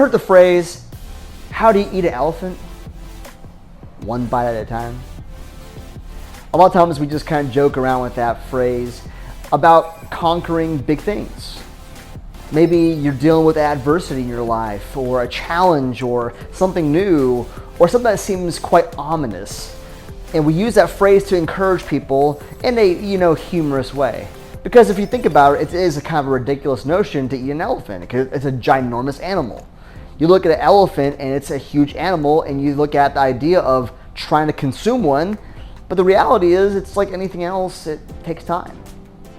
heard the phrase, how do you eat an elephant? One bite at a time. A lot of times we just kind of joke around with that phrase about conquering big things. Maybe you're dealing with adversity in your life, or a challenge, or something new, or something that seems quite ominous. And we use that phrase to encourage people in a, humorous way. Because if you think about it, it is a kind of a ridiculous notion to eat an elephant, because it's a ginormous animal. You look at an elephant and it's a huge animal, and you look at the idea of trying to consume one, but the reality is it's like anything else, it takes time.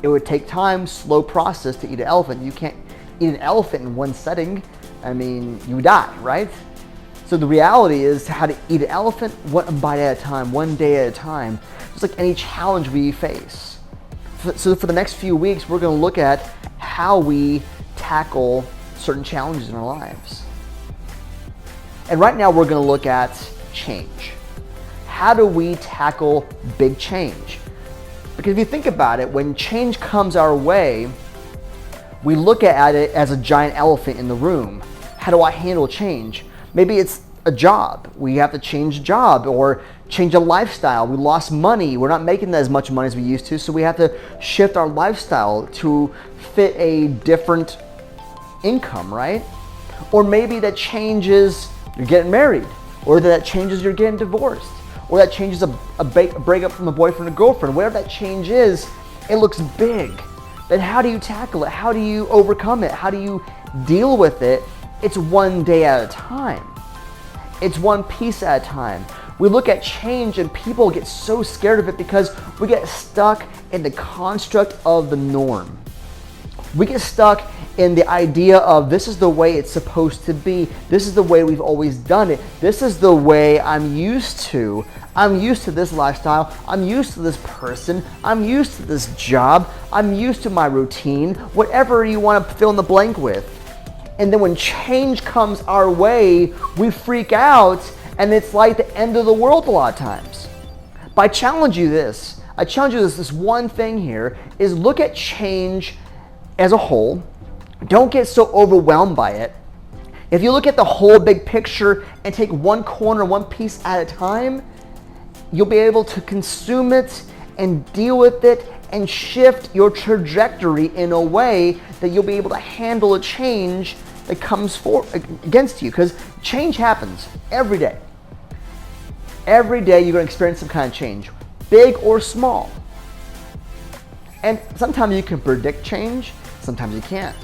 It would take time, slow process to eat an elephant. You can't eat an elephant in one setting. You die, right? So the reality is how to eat an elephant one bite at a time, one day at a time, just like any challenge we face. So for the next few weeks, we're going to look at how we tackle certain challenges in our lives. And right now we're going to look at change. How do we tackle big change? Because if you think about it, when change comes our way, we look at it as a giant elephant in the room. How do I handle change? Maybe it's a job. We have to change a job or change a lifestyle. We lost money. We're not making as much money as we used to, so we have to shift our lifestyle to fit a different income, right? Or maybe that changes you're getting married, or that changes you're getting divorced, or that changes a breakup from a boyfriend or girlfriend. Whatever that change is, it looks big. Then how do you tackle it? How do you overcome it? How do you deal with it? It's one day at a time. It's one piece at a time. We look at change and people get so scared of it because we get stuck in the construct of the norm. We get stuck in the idea of this is the way it's supposed to be. This is the way we've always done it. This is the way I'm used to. I'm used to this lifestyle. I'm used to this person. I'm used to this job. I'm used to my routine. Whatever you want to fill in the blank with. And then when change comes our way, we freak out, and it's like the end of the world a lot of times. But I challenge you this. This one thing here is look at change as a whole. Don't get so overwhelmed by it. If you look at the whole big picture and take one corner, one piece at a time, you'll be able to consume it and deal with it and shift your trajectory in a way that you'll be able to handle a change that comes against you. Because change happens every day. Every day you're going to experience some kind of change, big or small. And sometimes you can predict change, sometimes you can't.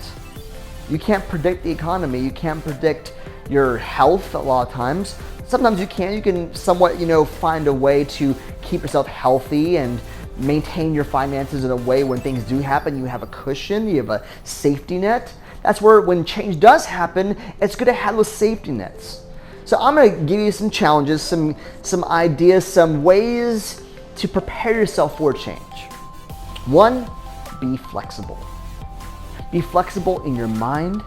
You can't predict the economy. You can't predict your health a lot of times. Sometimes you can. You can somewhat, find a way to keep yourself healthy and maintain your finances in a way when things do happen, you have a cushion, you have a safety net. That's where when change does happen, it's good to have those safety nets. So I'm going to give you some challenges, some ideas, some ways to prepare yourself for change. One, be flexible. Be flexible in your mind,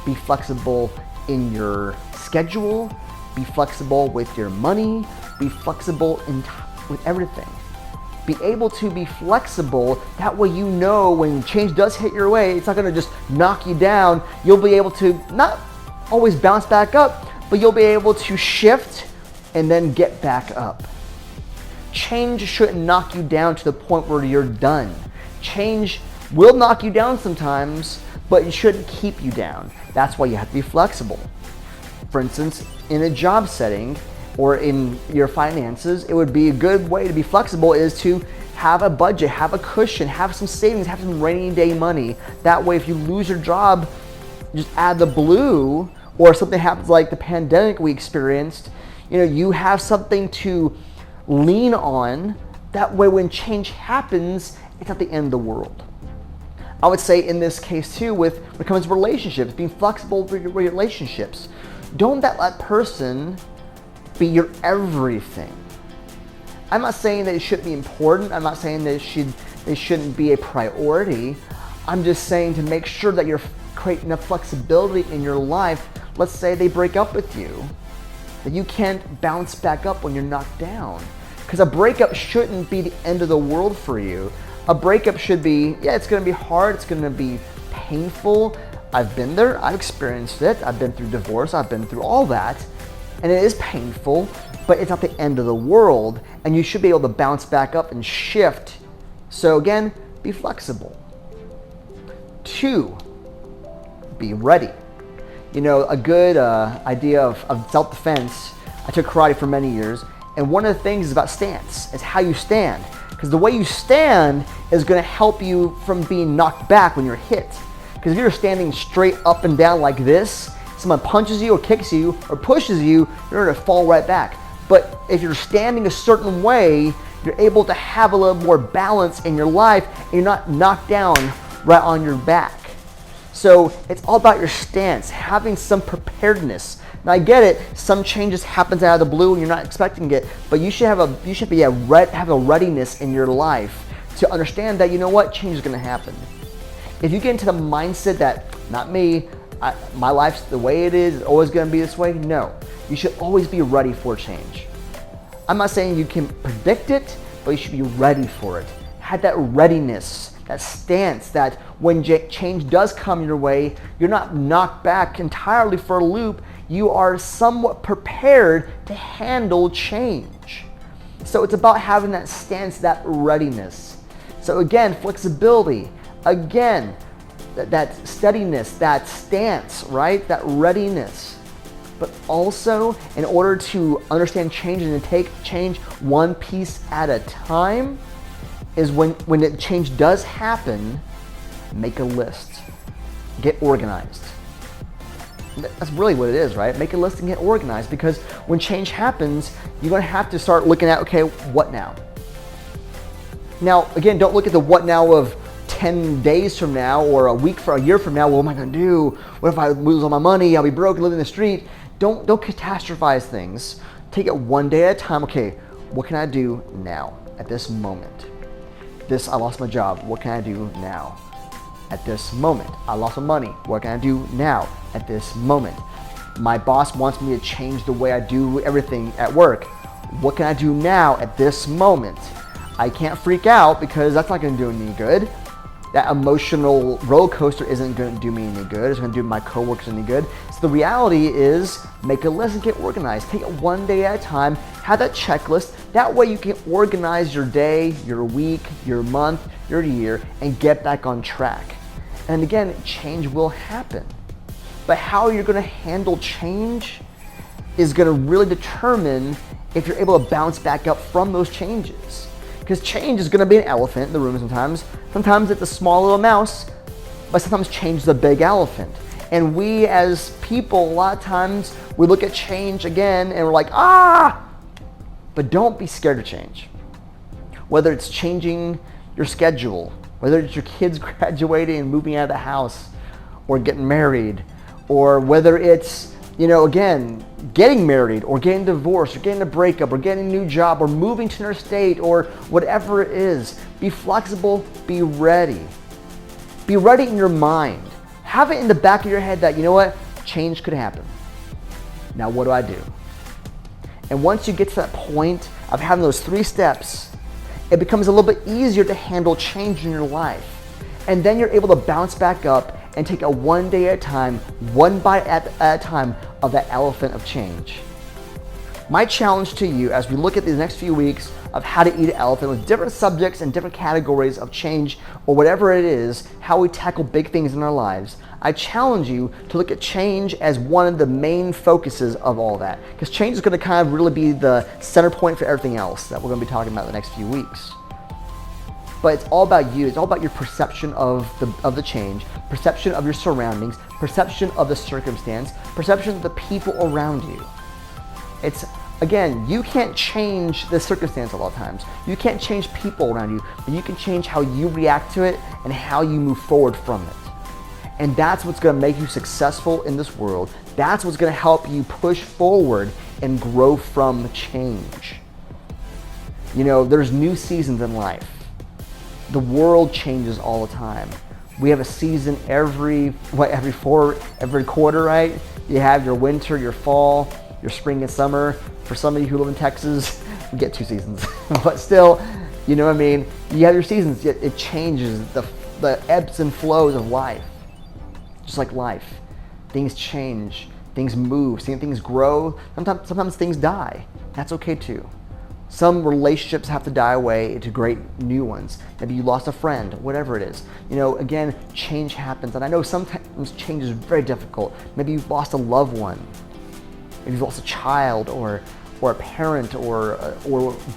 be flexible in your schedule, be flexible with your money, be flexible with everything. Be able to be flexible, that way when change does hit your way, it's not going to just knock you down. You'll be able to not always bounce back up, but you'll be able to shift and then get back up. Change shouldn't knock you down to the point where you're done. Change will knock you down sometimes, but it shouldn't keep you down. That's why you have to be flexible. For instance, in a job setting or in your finances, it would be a good way to be flexible is to have a budget, have a cushion, have some savings, have some rainy day money. That way, if you lose your job just out of the blue, or something happens like the pandemic we experienced, you have something to lean on. That way, when change happens, it's not the end of the world. I would say in this case too, when it comes to relationships, being flexible with your relationships. Don't let that person be your everything. I'm not saying that it shouldn't be important. I'm not saying that it shouldn't be a priority. I'm just saying to make sure that you're creating enough flexibility in your life. Let's say they break up with you, that you can't bounce back up when you're knocked down. Because a breakup shouldn't be the end of the world for you. A breakup should be, it's going to be hard, it's going to be painful, I've been there, I've experienced it, I've been through divorce, I've been through all that, and it is painful, but it's not the end of the world, and you should be able to bounce back up and shift. So again, be flexible. 2, be ready. You know, a good idea of self-defense, I took karate for many years, and one of the things is about stance. It's how you stand. Because the way you stand is going to help you from being knocked back when you're hit. Because if you're standing straight up and down like this, someone punches you or kicks you or pushes you, you're going to fall right back. But if you're standing a certain way, you're able to have a little more balance in your life and you're not knocked down right on your back. So it's all about your stance, having some preparedness. Now I get it, some changes happens out of the blue and you're not expecting it, but you should have a readiness in your life to understand that, you know what, change is going to happen. If you get into the mindset that, not me, my life's the way it is, it's always going to be this way, no. You should always be ready for change. I'm not saying you can predict it, but you should be ready for it. Have that readiness, that stance, that when change does come your way, you're not knocked back entirely for a loop. You are somewhat prepared to handle change. So it's about having that stance, that readiness. So again, flexibility. Again, that steadiness, that stance, right? That readiness. But also, in order to understand change and to take change one piece at a time, is when the change does happen, make a list. Get organized. That's really what it is, right? Make a list and get organized, because when change happens, you're going to have to start looking at, okay, what now? Now, again, don't look at the what now of 10 days from now or a year from now. What am I going to do? What if I lose all my money? I'll be broke and live in the street. Don't catastrophize things. Take it one day at a time. Okay, what can I do now at this moment? I lost my job. What can I do now? At this moment. I lost my money. What can I do now? At this moment. My boss wants me to change the way I do everything at work. What can I do now at this moment? I can't freak out because that's not going to do any good. That emotional roller coaster isn't going to do me any good. It's going to do my coworkers any good. So the reality is, make a list and get organized. Take it one day at a time. Have that checklist. That way you can organize your day, your week, your month, your year, and get back on track. And again, change will happen. But how you're going to handle change is going to really determine if you're able to bounce back up from those changes. Because change is going to be an elephant in the room sometimes. Sometimes it's a small little mouse, but sometimes change is a big elephant. And we as people, a lot of times, we look at change again and we're like, ah! But don't be scared of change. Whether it's changing your schedule, whether it's your kids graduating and moving out of the house, or getting married, or whether it's, again, getting married or getting divorced or getting a breakup or getting a new job or moving to another state or whatever it is. Be flexible, be ready. Be ready in your mind. Have it in the back of your head that, change could happen. Now what do I do? And once you get to that point of having those 3 steps, it becomes a little bit easier to handle change in your life. And then you're able to bounce back up and take it one day at a time, one bite at a time of that elephant of change. My challenge to you as we look at these next few weeks of how to eat an elephant with different subjects and different categories of change or whatever it is, how we tackle big things in our lives, I challenge you to look at change as one of the main focuses of all that. Because change is going to kind of really be the center point for everything else that we're going to be talking about the next few weeks. But it's all about you. It's all about your perception of the change, perception of your surroundings, perception of the circumstance, perception of the people around you. It's, again, you can't change the circumstance a lot of times. You can't change people around you, but you can change how you react to it and how you move forward from it. And that's what's going to make you successful in this world. That's what's going to help you push forward and grow from change. There's new seasons in life. The world changes all the time. We have a season every quarter, right? You have your winter, your fall, your spring and summer. For some of you who live in Texas, we get 2 seasons. But still, you know what I mean? You have your seasons, yet it changes the ebbs and flows of life. just like life. Things change, things move, things grow, sometimes things die. That's okay too. Some relationships have to die away to create new ones. Maybe you lost a friend, whatever it is. Again, change happens, and I know sometimes change is very difficult. Maybe you've lost a loved one. Maybe you've lost a child or a parent or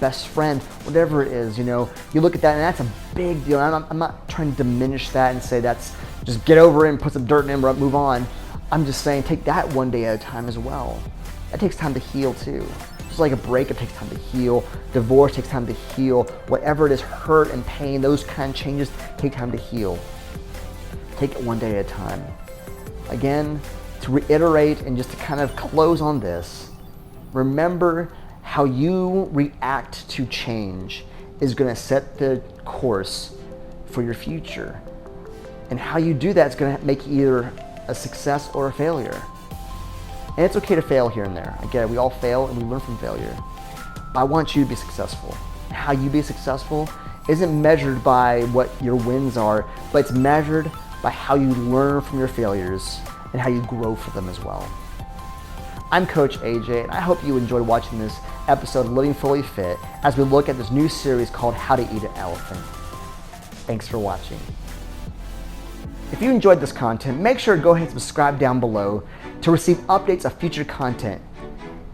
best friend, whatever it is. You look at that and that's a big deal. I'm not trying to diminish that and say that's just get over it and put some dirt in it and move on. I'm just saying take that one day at a time as well. That takes time to heal too. Just like a breakup takes time to heal, divorce takes time to heal, whatever it is, hurt and pain, those kind of changes take time to heal. Take it one day at a time. Again, to reiterate and just to kind of close on this, remember how you react to change is going to set the course for your future. And how you do that is going to make you either a success or a failure. And it's okay to fail here and there. I get it, we all fail and we learn from failure. I want you to be successful. How you be successful isn't measured by what your wins are, but it's measured by how you learn from your failures and how you grow from them as well. I'm Coach AJ, and I hope you enjoyed watching this episode of Living Fully Fit as we look at this new series called How to Eat an Elephant. Thanks for watching. If you enjoyed this content, make sure to go ahead and subscribe down below to receive updates of future content.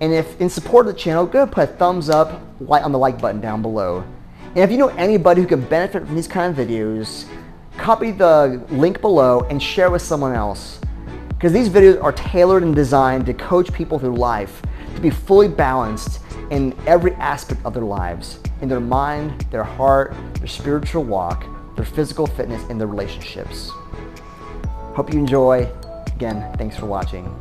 And if in support of the channel, go ahead and put a thumbs up on the like button down below. And if you know anybody who can benefit from these kind of videos, copy the link below and share with someone else. Because these videos are tailored and designed to coach people through life to be fully balanced in every aspect of their lives, in their mind, their heart, their spiritual walk, their physical fitness, and their relationships. Hope you enjoy. Again, thanks for watching.